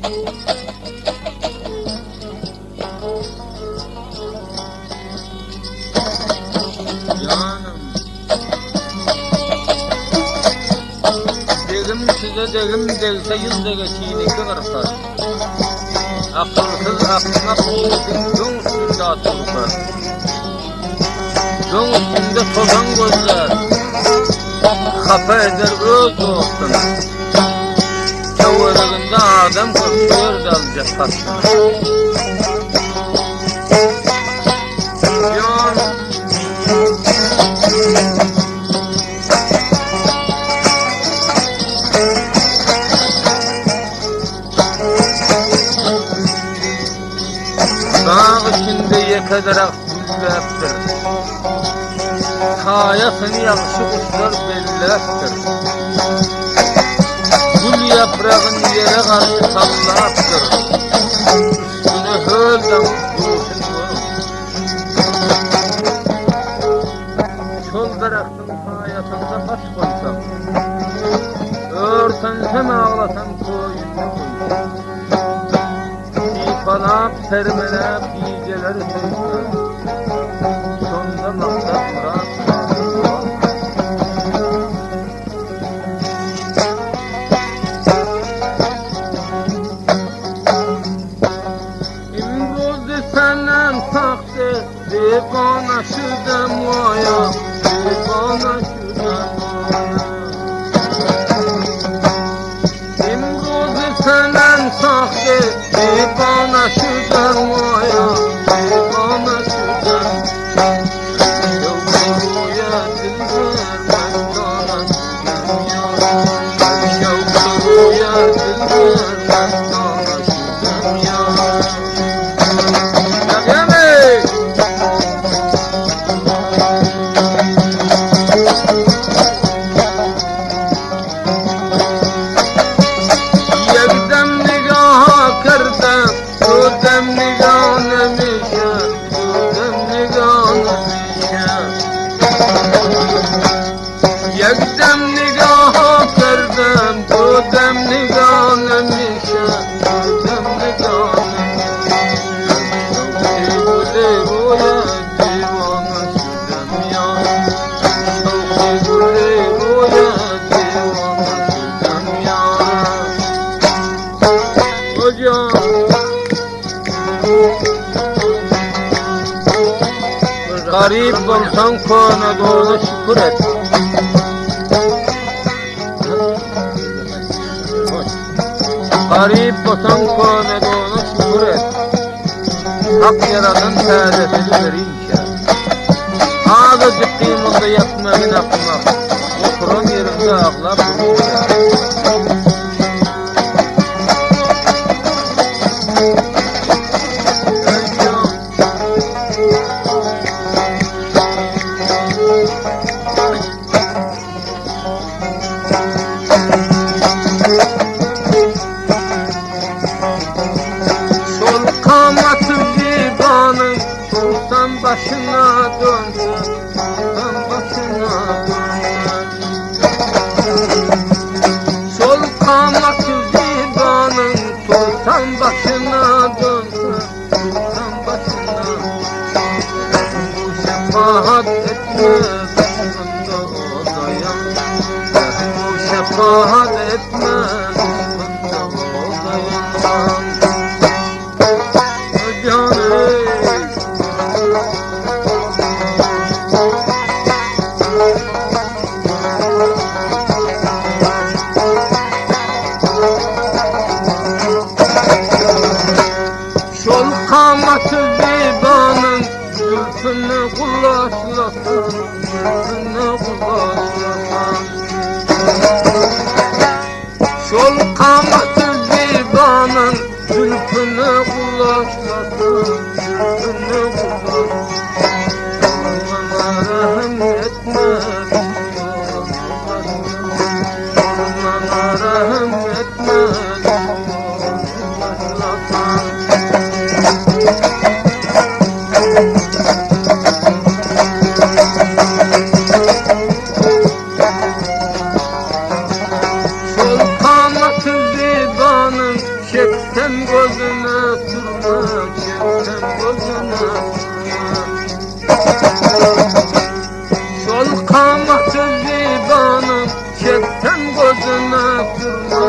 Canım, dedim size dedim delse yüzde geçiydik kırkar. Akılsız aklına yiğidin don üstünde atılır. Don üstünde tozan gözler, kafa eder öz dostunu. Çavurağında adam koşuyor dalacak tatlına. Dağ içinde yekederek güllektir. Kayasını yakışı kuşlar bellerektir. Gül yaprağın yere karşı sallaktır. Üstüne hölden duruşun vurur. Çol daraktın kayasında baş koysam, örtensem ağlasam koyunca koysam. Falap sermelep geceleri sürdü. Sonda maksat murat İmrozi senden taktı divana şudem vaya, divana şudem vaya. İmrozi senden taktı divana şudem vaya, divana şudem. Şevkluya dilber mekana şudem ya, şevkluya dilber mekana şudem ya. Yemek! Yekdem nigaha kırdem, Dudem nigahına mişe, dudem nigahına mişe. Yekdem nigaha kırdım, dudem nigahına mişe, dudem nigahına mişe. Şevki roya divana şudem ya, şevki roya divana şudem ya. Hocam garip olsan kona doğru şükür et. Garip olsan kona doğru şükür et. Hak yaradan saadetini verince. Ağda ciddiğimde yatmayın akmak. Oturan yerimde ağlar durunca. Sultan başına dönsün, sultan başına dönsün. Sol kamatı zibanın sultan başına dönsün, sultan başına. Bu şefaat etmez aslında o dayan, bu şefaat etmez aslında o dayan. Canım şol kamatı zibanın zülfünü kullaşlasın, zülfünü kullaşlasın. Şol kamatı zibanın zülfünü kullaşlasın, zülfünü kullaşlasın. Bana rahim etmez, bana rahim etmez. gözüne sürme, çekten gözüne sürme. Sol kamaksız zibanım, çekten gözüne sürme,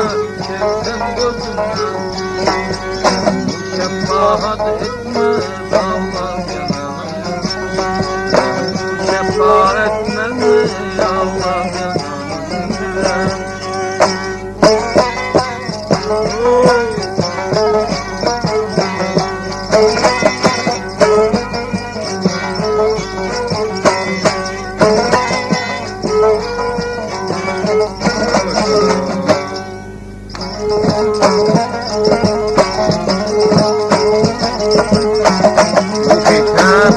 çekten gözüne sürme. Şefaat etme Allah yananım, şefaat etme Allah yananım.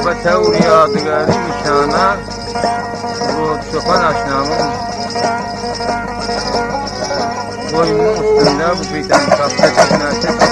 فتور yadigarı nişana bu çoban aşnamın boyunun üstünde bu şeytan kapta çıkınası